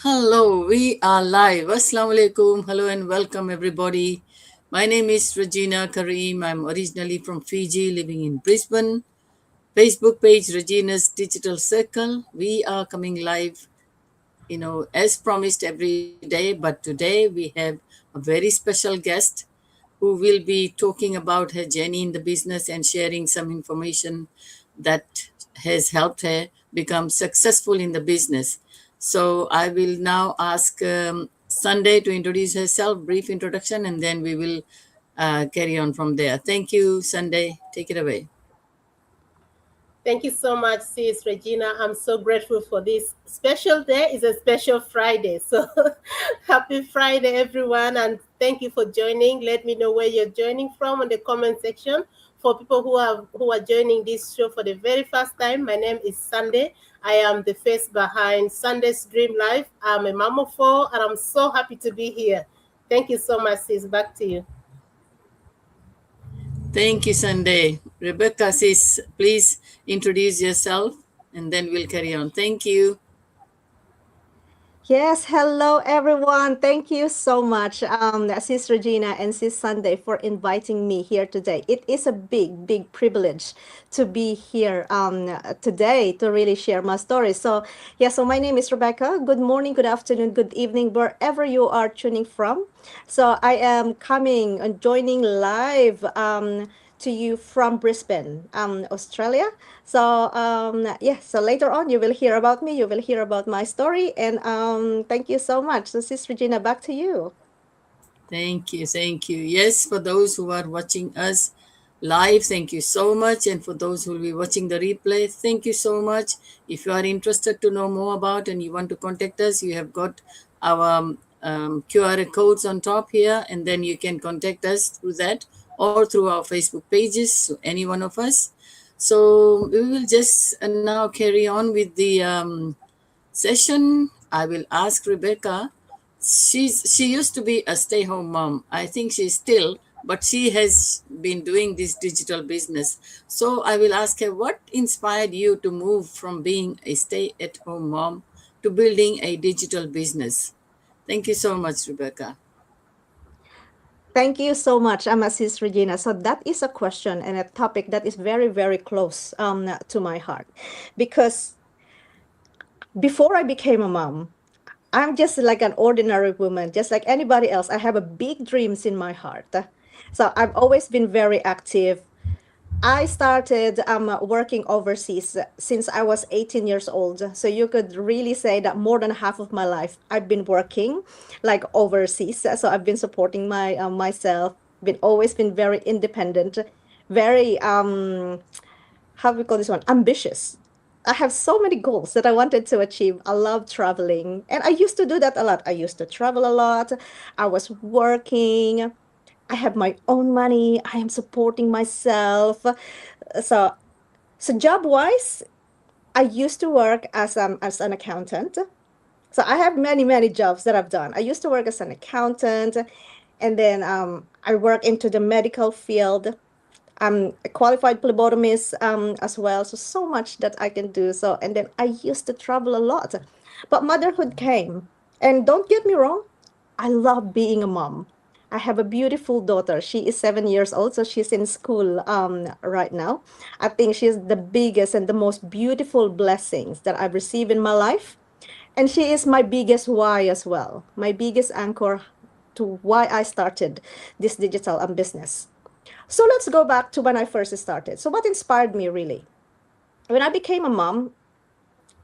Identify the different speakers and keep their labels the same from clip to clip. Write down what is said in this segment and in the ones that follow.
Speaker 1: Hello, we are live. Assalamu alaikum. Hello and welcome everybody. My name is Regina Kareem. I'm originally from Fiji, living in Brisbane. Facebook page Regina's Digital Circle. We are coming live, as promised every day, but today we have a very special guest who will be talking about her journey in the business and sharing some information that has helped her become successful in the business. So I will now ask Sunday to introduce herself, brief introduction, and then we will carry on from there. Thank you, Sunday. Take it away.
Speaker 2: Thank you so much, Sis Regina. I'm so grateful for this special day. It's a special Friday. So happy Friday, everyone. And thank you for joining. Let me know where you're joining from in the comment section. For people who are joining this show for the very first time, my name is Sunday. I am the face behind Sunday's Dream Life. I'm a mom of four, and I'm so happy to be here. Thank you so much, Sis. Back to you.
Speaker 1: Thank you, Sunday. Rebecca says, please introduce yourself and then we'll carry on. Thank you.
Speaker 3: Yes, hello everyone. Thank you so much, Sis Regina and Sis Sunday, for inviting me here today. It is a big privilege to be here today to really share my story. So, yeah, so my name is Rebecca. Good morning, good afternoon, good evening, wherever you are tuning from. So, I am coming and joining live to you from Brisbane, Australia. So yeah, so later on you will hear about me, you will hear about my story, and thank you so much. So, Sis Regina, back to you.
Speaker 1: Thank you. Thank you. Yes, for those who are watching us live, thank you so much. And for those who will be watching the replay, thank you so much. If you are interested to know more about and you want to contact us, you have got our QR codes on top here, and then you can contact us through that or through our Facebook pages, so any one of us. So we will just now carry on with the session. I will ask Rebecca. She used to be a stay-home mom. I think she's still, but she has been doing this digital business. So I will ask her, what inspired you to move from being a stay-at-home mom to building a digital business? Thank you so much, Rebecca.
Speaker 3: Thank you so much, Sis Regina. So that is a question and a topic that is very close to my heart, because before I became a mom, I'm just like an ordinary woman, just like anybody else. I have a big dreams in my heart. So I've always been very active. I started working overseas since I was 18 years old. So you could really say that more than half of my life I've been working like overseas. So I've been supporting myself, been always been very independent, very how we call this one, ambitious. I have so many goals that I wanted to achieve. I love traveling, and I used to do that a lot. I used to travel a lot. I was working. I have my own money. I am supporting myself. So, so job wise, I used to work as an accountant. So I have many jobs that I've done. I used to work as an accountant, and then I work into the medical field. I'm a qualified phlebotomist as well. So much that I can do. So, and then I used to travel a lot, but motherhood came, and don't get me wrong, I love being a mom. I have a beautiful daughter. She is 7 years old, so she's in school right now. I think she's the biggest and the most beautiful blessings that I've received in my life. And she is my biggest why as well, my biggest anchor to why I started this digital business. So let's go back to when I first started. So what inspired me really? When I became a mom,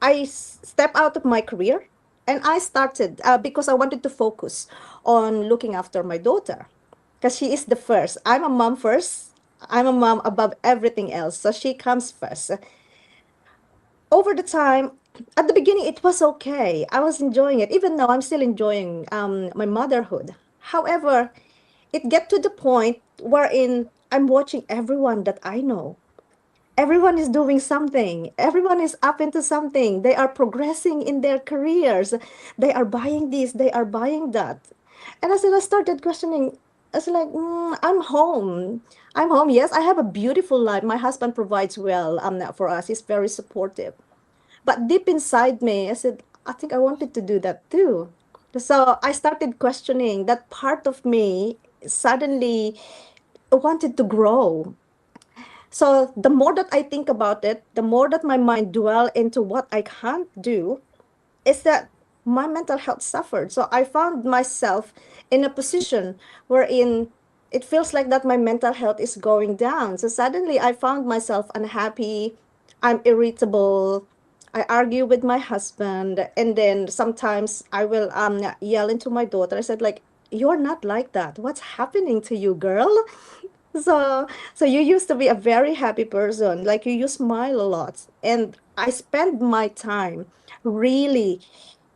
Speaker 3: I stepped out of my career and I started because I wanted to focus on looking after my daughter because she is the first. I'm a mom first. I'm a mom above everything else. So she comes first. Over the time, at the beginning, it was okay. I was enjoying it, even though I'm still enjoying my motherhood. However, it get to the point wherein I'm watching everyone that I know. Everyone is doing something. Everyone is up into something. They are progressing in their careers. They are buying this, they are buying that. And as I started questioning, I was like, I'm home. I'm home. Yes, I have a beautiful life. My husband provides well for us. He's very supportive. But deep inside me, I said, I think I wanted to do that too. So I started questioning that part of me suddenly wanted to grow. So the more that I think about it, the more that my mind dwell into what I can't do, is that my mental health suffered. So I found myself in a position wherein it feels like that my mental health is going down. So suddenly I found myself unhappy, I'm irritable, I argue with my husband, and then sometimes I will yell into my daughter. I said like, you're not like that. What's happening to you, girl? So, so you used to be a very happy person, like you smile a lot. And I spend my time really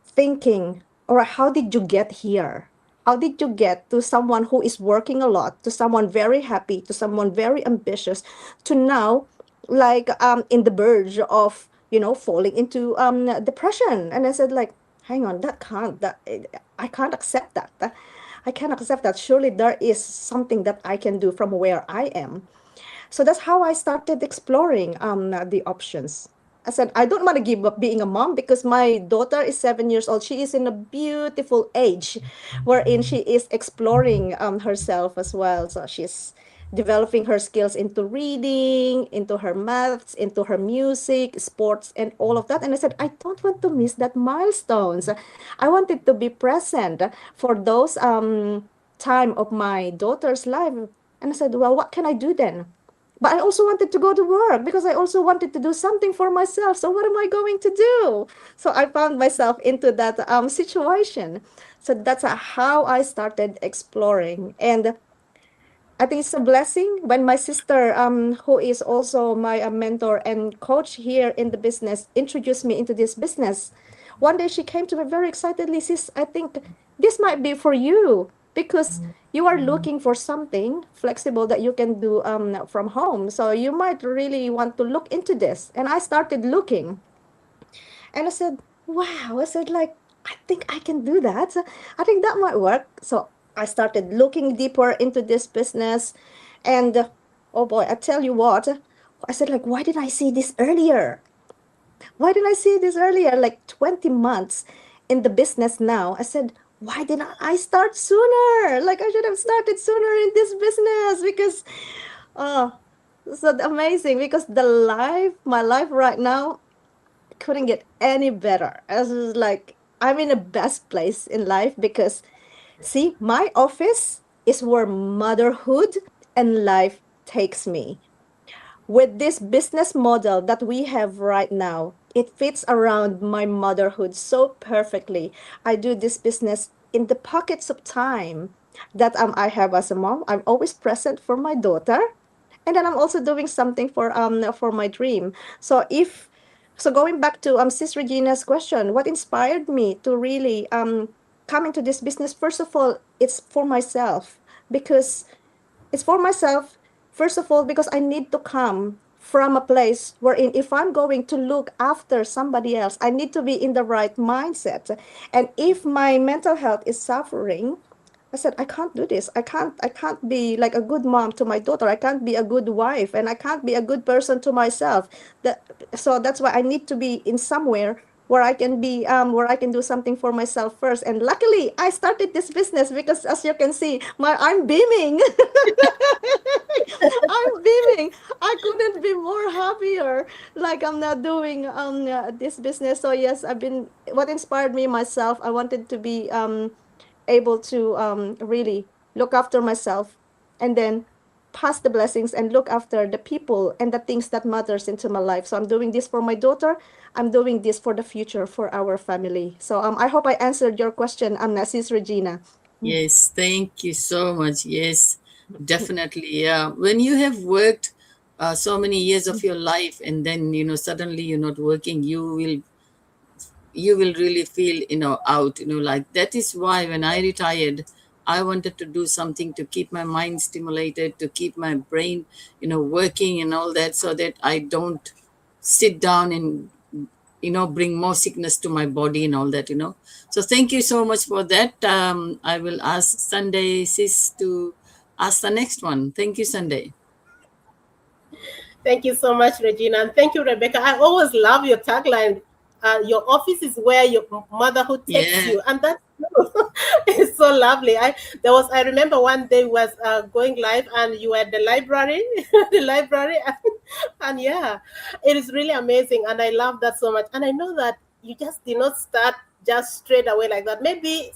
Speaker 3: thinking, or how did you get here? How did you get to someone who is working a lot, to someone very happy, to someone very ambitious, to now like in the verge of, you know, falling into depression? And I said like, hang on, that can't that I can't accept that. I can't accept that. Surely there is something that I can do from where I am. So that's how I started exploring the options. I said, I don't want to give up being a mom because my daughter is 7 years old. She is in a beautiful age wherein she is exploring herself as well. So she's developing her skills into reading, into her maths, into her music, sports, and all of that. And I said, I don't want to miss that milestones. I wanted to be present for those time of my daughter's life. And I said, well, what can I do then? But I also wanted to go to work because I also wanted to do something for myself. So what am I going to do? So I found myself into that situation. So that's how I started exploring. And I think it's a blessing when my sister, who is also my mentor and coach here in the business, introduced me into this business. One day she came to me very excitedly, sis, I think this might be for you because you are looking for something flexible that you can do from home. So you might really want to look into this. And I started looking. And I said, wow, I said, like, I think I can do that. I think that might work. So I started looking deeper into this business. And oh boy, I tell you what, I said, like, why did I see this earlier? Why didn't I see this earlier? Like 20 months in the business now. I said, why didn't I start sooner? Like, I should have started sooner in this business because, oh, so amazing because my life right now, couldn't get any better. It's just like I'm in the best place in life because see, my office is where motherhood and life takes me. With this business model that we have right now, it fits around my motherhood so perfectly. I do this business in the pockets of time that I have as a mom. I'm always present for my daughter, and then I'm also doing something for my dream. So if so going back to Sis Regina's question, what inspired me to really come into this business? First of all, it's for myself because it's for myself, first of all, because I need to come from a place wherein if I'm going to look after somebody else, I need to be in the right mindset. And if my mental health is suffering, I said, I can't do this. I can't be like a good mom to my daughter. I can't be a good wife and I can't be a good person to myself. So that's why I need to be in somewhere where I can be where I can do something for myself first. And luckily I started this business because as you can see, I'm beaming. I'm beaming. I couldn't be more happier. Like I'm not doing this business. So yes, I've been what inspired me myself. I wanted to be able to really look after myself and then pass the blessings and look after the people and the things that matters into my life. So I'm doing this for my daughter. I'm doing this for the future for our family. So I hope I answered your question, Sis Regina.
Speaker 1: Yes, thank you so much. Yes, definitely. Yeah. When you have worked so many years of your life and then, suddenly you're not working, you will really feel, out, like that is why when I retired, I wanted to do something to keep my mind stimulated, to keep my brain, working and all that so that I don't sit down and bring more sickness to my body and all that. So thank you so much for that. I will ask Sunday sis to ask the next one. Thank you, Sunday.
Speaker 2: Thank you so much, Regina. And thank you, Rebecca. I always love your tagline. your office is where your motherhood takes
Speaker 1: Yeah.
Speaker 2: you, and that's it's so lovely. I remember one day was going live, and you were at the library, the library, and yeah, it is really amazing, and I love that so much. And I know that you just did not start just straight away like that. Maybe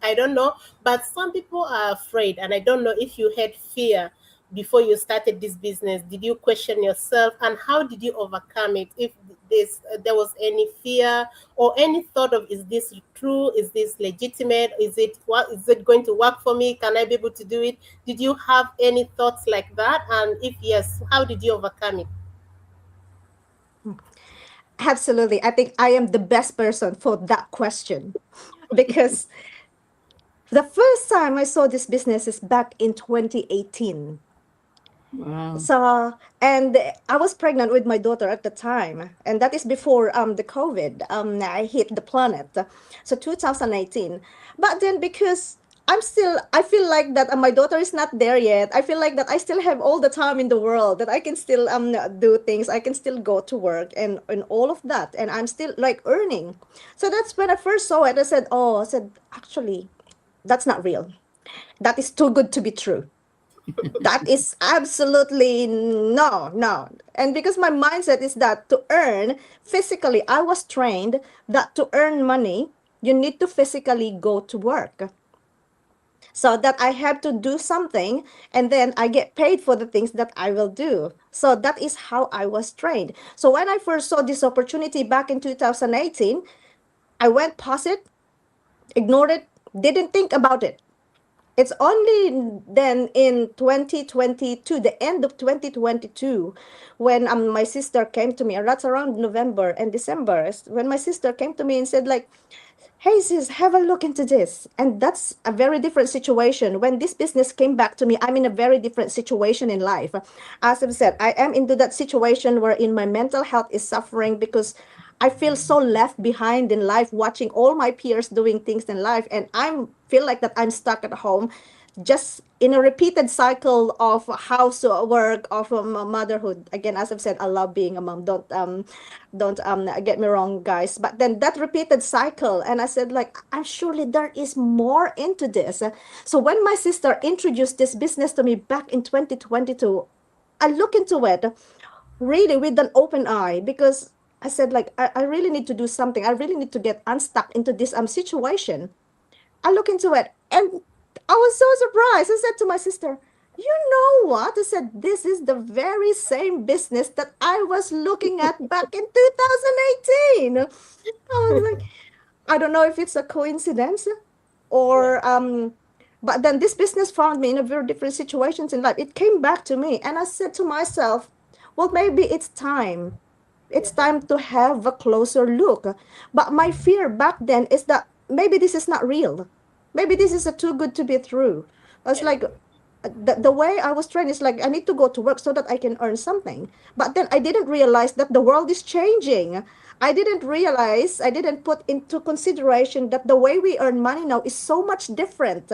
Speaker 2: I don't know, but some people are afraid, and I don't know if you had fear before you started this business. Did you question yourself, and how did you overcome it? If there was any fear or any thought of, is this true, is this legitimate, is it going to work for me, can I be able to do it? Did you have any thoughts like that, and if yes, how did you overcome it?
Speaker 3: Absolutely. I think I am the best person for that question because the first time I saw this business is back in 2018.
Speaker 1: Wow.
Speaker 3: So, and I was pregnant with my daughter at the time, and that is before the COVID I hit the planet. So 2018. But then because I feel like that my daughter is not there yet. I feel like that I still have all the time in the world, that I can still do things. I can still go to work and all of that, and I'm still like earning. So that's when I first saw it. I said, actually, that's not real. That is too good to be true. That is absolutely no, no. And because my mindset is that to earn physically, I was trained that to earn money, you need to physically go to work. So that I have to do something and then I get paid for the things that I will do. So that is how I was trained. So when I first saw this opportunity back in 2018, I went past it, ignored it, didn't think about it. It's only then in 2022, the end of 2022, when my sister came to me, and that's around November and December, when my sister came to me and said like, hey sis, have a look into this. And that's a very different situation. When this business came back to me, I'm in a very different situation in life. As I've said, I am into that situation wherein my mental health is suffering because I feel so left behind in life, watching all my peers doing things in life, and I feel like that I'm stuck at home, just in a repeated cycle of housework, of motherhood. Again, as I've said, I love being a mom. Don't get me wrong, guys. But then that repeated cycle, and I said like, I'm surely there is more into this. So when my sister introduced this business to me back in 2022, I look into it really with an open eye because I said like I really need to do something. I really need to get unstuck into this situation. I look into it and I was so surprised. I said to my sister, you know what? I said, this is the very same business that I was looking at back in 2018. I was like, I don't know if it's a coincidence
Speaker 2: Yeah.
Speaker 3: or but then this business found me in a very different situations in life. It came back to me and I said to myself, well, maybe it's time.
Speaker 2: Yeah.
Speaker 3: It's time to have a closer look. But my fear back then is that maybe this is not real. Maybe this is a too good to be true. I was
Speaker 2: Yeah.
Speaker 3: like, the way I was trained is like, I need to go to work so that I can earn something. But then I didn't realize that the world is changing. I didn't realize, I didn't put into consideration that the way we earn money now is so much different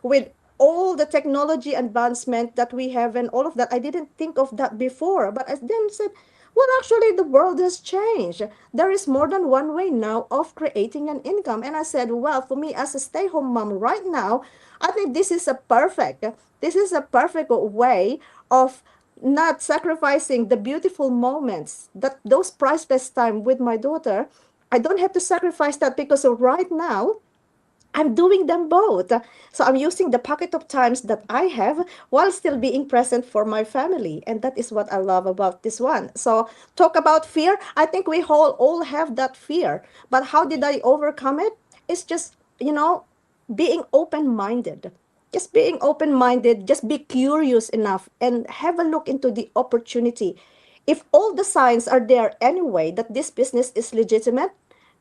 Speaker 3: with all the technology advancement that we have and all of that. I didn't think of that before. But I then said, well, actually, the world has changed. There is more than one way now of creating an income. And I said, well, for me as a stay-home mom right now, I think this is a perfect way of not sacrificing the beautiful moments, that those priceless time with my daughter. I don't have to sacrifice that because right now I'm doing them both. So I'm using the pocket of times that I have while still being present for my family. And that is what I love about this one. So talk about fear. I think we all have that fear. But how did I overcome it? It's just, being open-minded. Just being open-minded, just be curious enough and have a look into the opportunity. If all the signs are there anyway that this business is legitimate,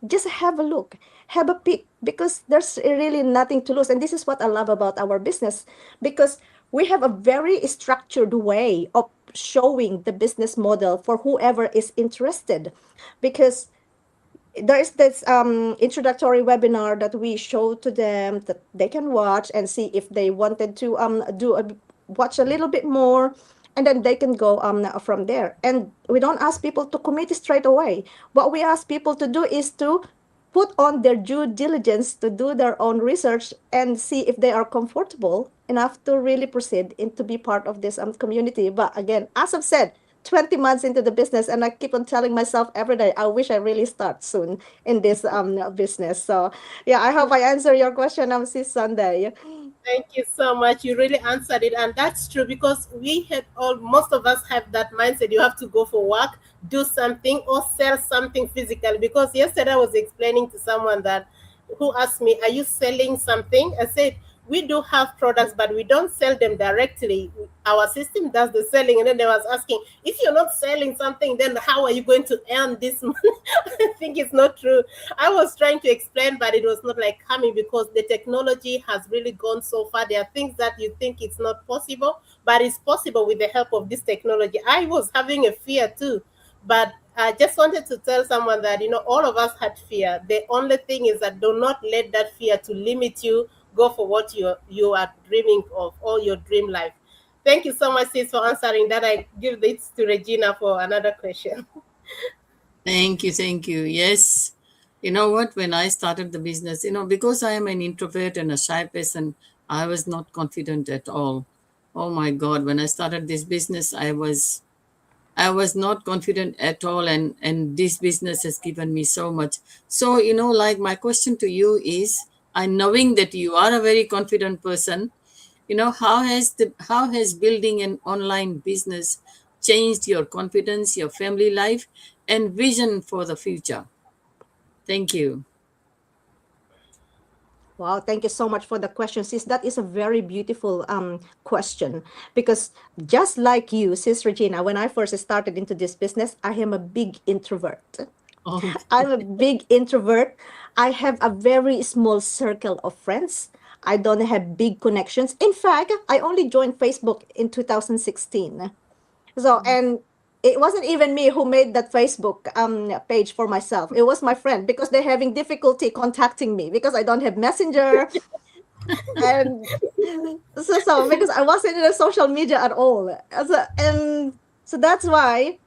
Speaker 3: just have a look, have a peek, because there's really nothing to lose. And this is what I love about our business, because we have a very structured way of showing the business model for whoever is interested. Because there is this introductory webinar that we show to them that they can watch and see if they wanted to watch a little bit more. and then they can go from there. And we don't ask people to commit straight away. What we ask people to do is to put on their due diligence, to do their own research and see if they are comfortable enough to really proceed and to be part of this community. But again, as I've said, 20 months into the business, and I keep on telling myself every day, I wish I really start soon in this business. So yeah, I hope I answer your question, Sis Sunday.
Speaker 2: Thank you so much. You really answered it, and that's true because we had all most of us have that mindset. You have to go for work, do something, or sell something physical. Because yesterday I was explaining to someone that who asked me, "Are you selling something?" I said, "We do have products, but we don't sell them directly. Our system does the selling." And then they was asking, "If you're not selling something, then how are you going to earn this money?" I think it's not true. I was trying to explain, but it was not like coming because the technology has really gone so far. There are things that you think it's not possible, but it's possible with the help of this technology. I was having a fear too, but I just wanted to tell someone that all of us had fear. The only thing is that do not let that fear to limit you. Go for what you are dreaming of, or your dream life. Thank you so much, sis, for answering that. I give this to Regina for another question.
Speaker 1: Thank you. Thank you. Yes. You know what? When I started the business, because I am an introvert and a shy person, I was not confident at all. Oh my God. When I started this business, I was not confident at all, and this business has given me so much. So, like my question to you is, I knowing that you are a very confident person, how has building an online business changed your confidence, your family life, and vision for the future? Thank you.
Speaker 3: Wow, thank you so much for the question, sis. That is a very beautiful question because just like you, sis Regina, when I first started into this business, I am a big introvert.
Speaker 1: Oh,
Speaker 3: I'm a big introvert. I have a very small circle of friends. I don't have big connections. In fact, I only joined Facebook in 2016. So, and it wasn't even me who made that Facebook page for myself. It was my friend because they're having difficulty contacting me because I don't have Messenger, and so because I wasn't in the social media at all. And so that's why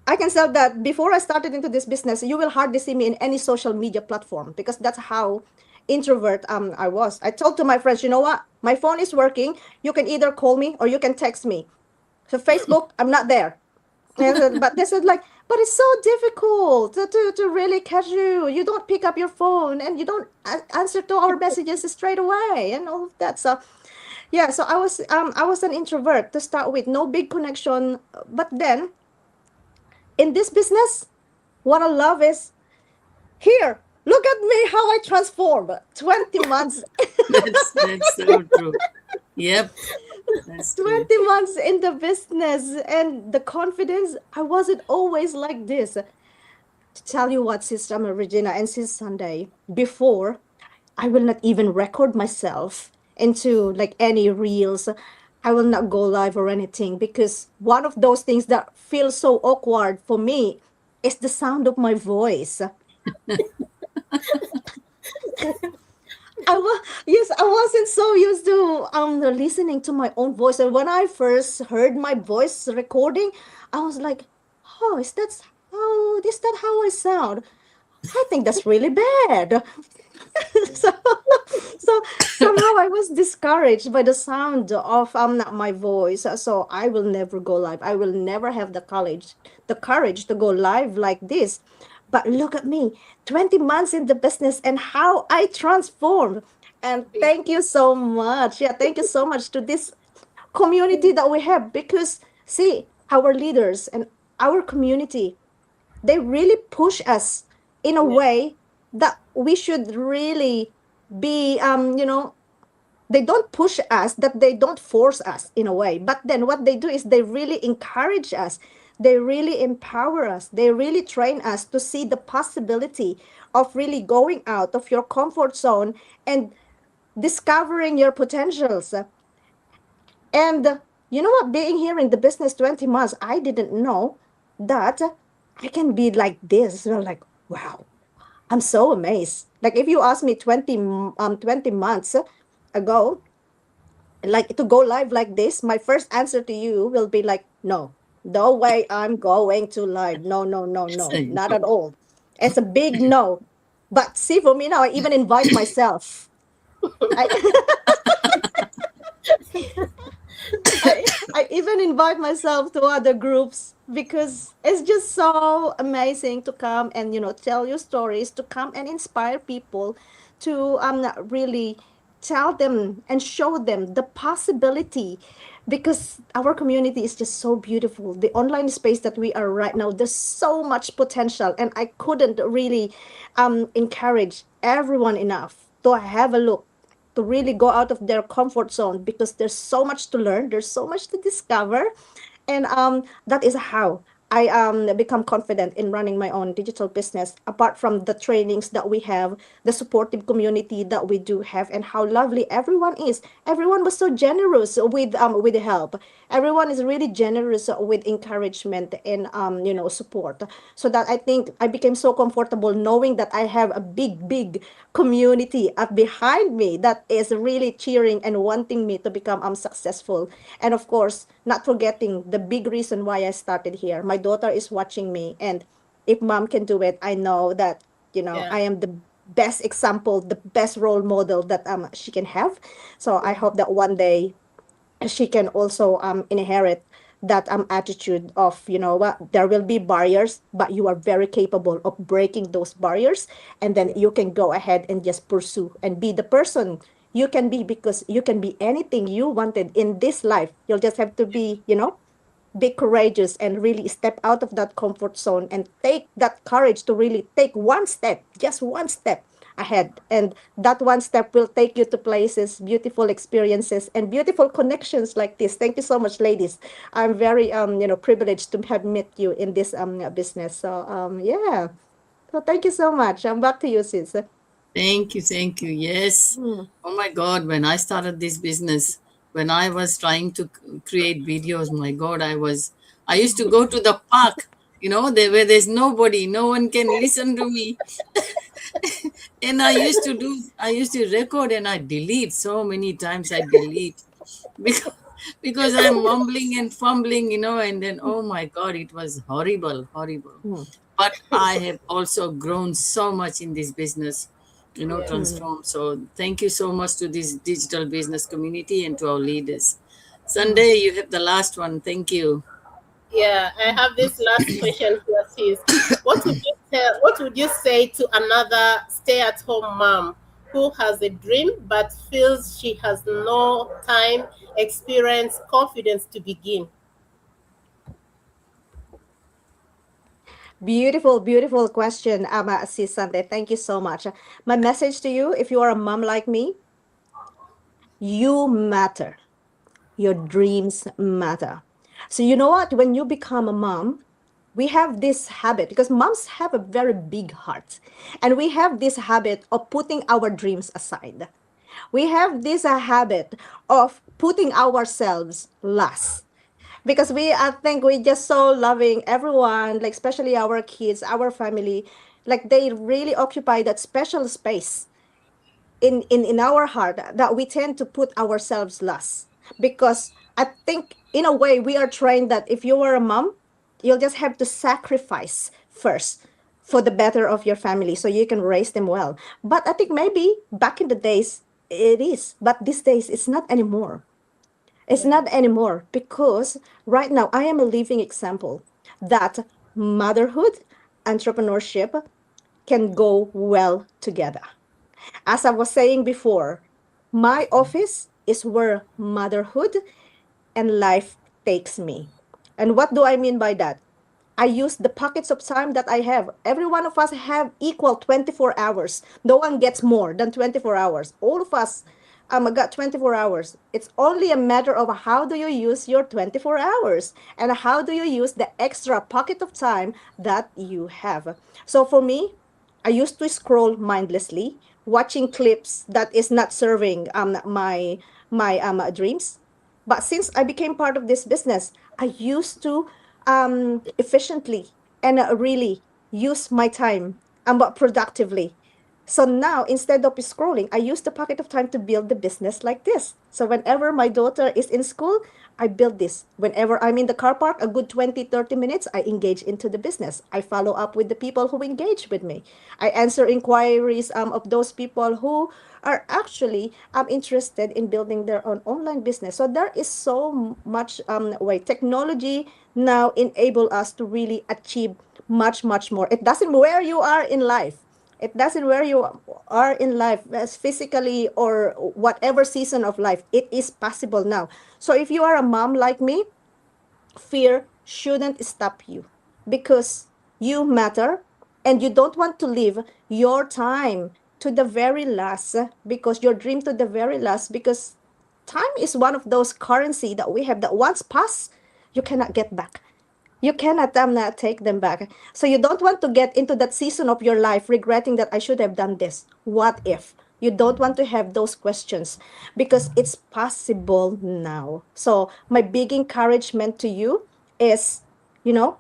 Speaker 3: I can tell that before I started into this business, you will hardly see me in any social media platform because that's how introvert I was. I told to my friends, you know what? My phone is working. You can either call me or you can text me. So Facebook, I'm not there. But they said like, but it's so difficult to really catch you. You don't pick up your phone and you don't answer to our messages straight away and all of that. So yeah, so I was an introvert to start with, no big connection. But then in this business, what I love is here. Look at me how I transform. 20 months
Speaker 1: that's so true. Yep, that's true.
Speaker 3: 20 months in the business and the confidence, I wasn't always like this. To tell you what, Sister Regina and Sis Sunday, before I will not even record myself into like any reels. I will not go live or anything because one of those things that feels so awkward for me is the sound of my voice. Yes, I wasn't so used to listening to my own voice, and when I first heard my voice recording, I was like, "Oh, is that how I sound? I think that's really bad." so, so somehow I was discouraged by the sound of my voice. So I will never go live. I will never have the courage to go live like this. But look at me, 20 months in the business and how I transformed. And thank you so much. Yeah, thank you so much to this community that we have because see, our leaders and our community, they really push us in a
Speaker 2: Yeah.
Speaker 3: way that we should really be they don't push us, that they don't force us in a way, but then what they do is they really encourage us, they really empower us, they really train us to see the possibility of really going out of your comfort zone and discovering your potentials. And you know what, being here in the business 20 months, I didn't know that I can be like this. So like, wow, I'm so amazed. Like if you asked me 20 months ago, like to go live like this, my first answer to you will be like, no, no way I'm going to live. No, no, no, no,
Speaker 1: Say
Speaker 3: not
Speaker 1: no.
Speaker 3: at all. It's a big no. But see, for me now, I even invite myself. I, I even invite myself to other groups because it's just so amazing to come and tell your stories, to come and inspire people, to really tell them and show them the possibility, because our community is just so beautiful. The online space that we are right now, there's so much potential, and I couldn't really encourage everyone enough to have a look, to really go out of their comfort zone, because there's so much to learn, there's so much to discover. And that is how I become confident in running my own digital business. Apart from the trainings that we have, the supportive community that we do have, and how lovely everyone is. Everyone was so generous with the help. Everyone is really generous with encouragement and support. So that I think I became so comfortable knowing that I have a big community up behind me that is really cheering and wanting me to become successful. And of course, not forgetting the big reason why I started here. My daughter is watching me, and if mom can do it, I know that
Speaker 2: Yeah.
Speaker 3: I am the best example, the best role model that she can have. So I hope that one day she can also inherit that attitude of, what, there will be barriers, but you are very capable of breaking those barriers, and then you can go ahead and just pursue and be the person you can be, because you can be anything you wanted in this life. You'll just have to be, be courageous and really step out of that comfort zone and take that courage to really take one step, just one step ahead. And that one step will take you to places, beautiful experiences, and beautiful connections like this. Thank you so much, ladies. I'm very privileged to have met you in this business. So yeah. So thank you so much. I'm back to you, sis.
Speaker 1: Thank you, thank you. Yes.
Speaker 3: Hmm.
Speaker 1: Oh my God, when I started this business, when I was trying to create videos, my God, I used to go to the park, there where there's nobody, no one can listen to me. And I used to record and I delete so many times. I delete because because I'm mumbling and fumbling, and then oh my God, it was horrible, horrible.
Speaker 3: Hmm.
Speaker 1: But I have also grown so much in this business,
Speaker 2: Yeah.
Speaker 3: Hmm.
Speaker 1: transformed. So thank you so much to this digital business community and to our leaders.
Speaker 3: Hmm.
Speaker 1: Sunday, you have the last one. Thank you.
Speaker 2: Yeah, I have this last question here, sis. What would you say to another stay-at-home mom who has a dream but feels she has no time, experience, confidence to begin?
Speaker 3: Beautiful, beautiful question, Sis Sunday. Thank you so much. My message to you, if you are a mom like me, you matter. Your dreams matter. So you know what? When you become a mom, we have this habit, because moms have a very big heart, and we have this habit of putting our dreams aside. We have this habit of putting ourselves last, because I think we just so loving everyone, like especially our kids, our family, like they really occupy that special space in our heart, that we tend to put ourselves last. Because I think in a way we are trained that if you are a mom, you'll just have to sacrifice first for the better of your family so you can raise them well. But I think maybe back in the days it is, but these days it's not anymore. It's
Speaker 2: Yeah.
Speaker 3: not anymore, because right now I am a living example that motherhood, entrepreneurship can go well together. As I was saying before, my office is where motherhood and life takes me. And what do I mean by that? I use the pockets of time that I have. Every one of us have equal 24 hours. No one gets more than 24 hours. All of us got 24 hours. It's only a matter of how do you use your 24 hours, and how do you use the extra pocket of time that you have. So for me, I used to scroll mindlessly, watching clips that is not serving my dreams. But since I became part of this business, I used to efficiently and really use my time but productively. So now, instead of scrolling, I use the pocket of time to build the business like this. So whenever my daughter is in school, I build this. Whenever I'm in the car park, a good 20, 30 minutes, I engage into the business. I follow up with the people who engage with me. I answer inquiries of those people who are actually interested in building their own online business. So there is so much way. Technology now enable us to really achieve much, much more. It doesn't where you are in life. It doesn't where you are in life, as physically or whatever season of life. It is possible now. So if you are a mom like me, fear shouldn't stop you, because you matter, and you don't want to live your time to the very last, because your dream to the very last, because time is one of those currency that we have that once passed, you cannot get back. You cannot take them back. So you don't want to get into that season of your life regretting that I should have done this. What if? You don't want to have those questions, because it's possible now. So my big encouragement to you is, you know,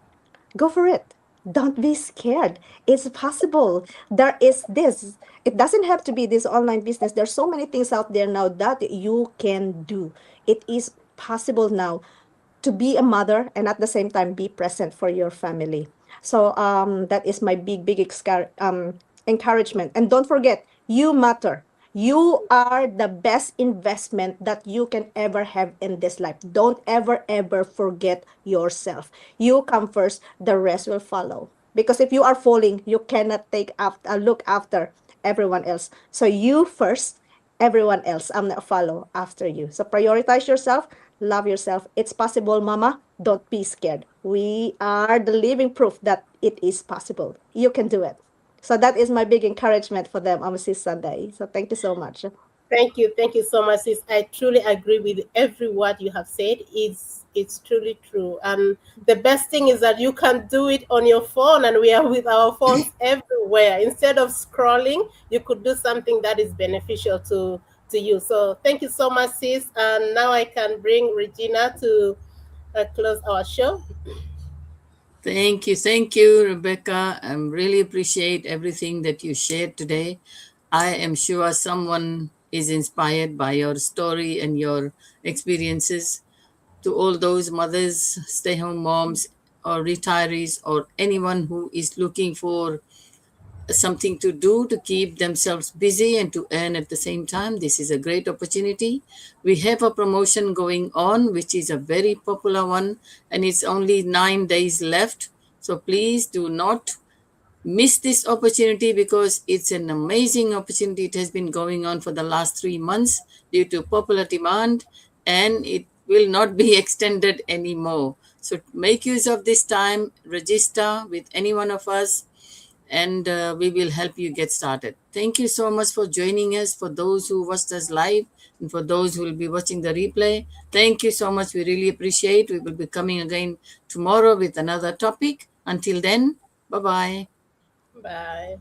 Speaker 3: go for it. Don't be scared. It's possible. There is this. It doesn't have to be this online business. There's so many things out there now that you can do. It is possible now to be a mother and at the same time be present for your family. So that is my big encouragement. And don't forget, you matter. You are the best investment that you can ever have in this life. Don't ever forget yourself. You come first, the rest will follow. Because if you are falling, you cannot take after, look after everyone else. So you first, everyone else follow after you. So prioritize yourself, love yourself. It's possible, mama. Don't be scared. We are the living proof that it is possible. You can do it. So that is my big encouragement for them on this Sunday. So thank you so much.
Speaker 2: Thank you so much, sis. I truly agree with every word you have said. It's truly true. And the best thing is that you can do it on your phone, and we are with our phones everywhere. Instead of scrolling, you could do something that is beneficial to you. So thank you so much, sis. And now I can bring Regina to close our show.
Speaker 1: Thank you, Rebecca. I really appreciate everything that you shared today. I am sure someone is inspired by your story and your experiences. To all those mothers, stay home moms, or retirees, or anyone who is looking for something to do to keep themselves busy and to earn at the same time, this is a great opportunity. We have a promotion going on, which is a very popular one, and it's only 9 days left. So please do not miss this opportunity, because it's an amazing opportunity. It has been going on for the last 3 months due to popular demand, and it will not be extended anymore. So make use of this time, register with any one of us, and we will help you get started. Thank you so much for joining us, for those who watched us live and for those who will be watching the replay. Thank you so much. We really appreciate. We will be coming again tomorrow with another topic. Until then, bye-bye.
Speaker 2: Bye.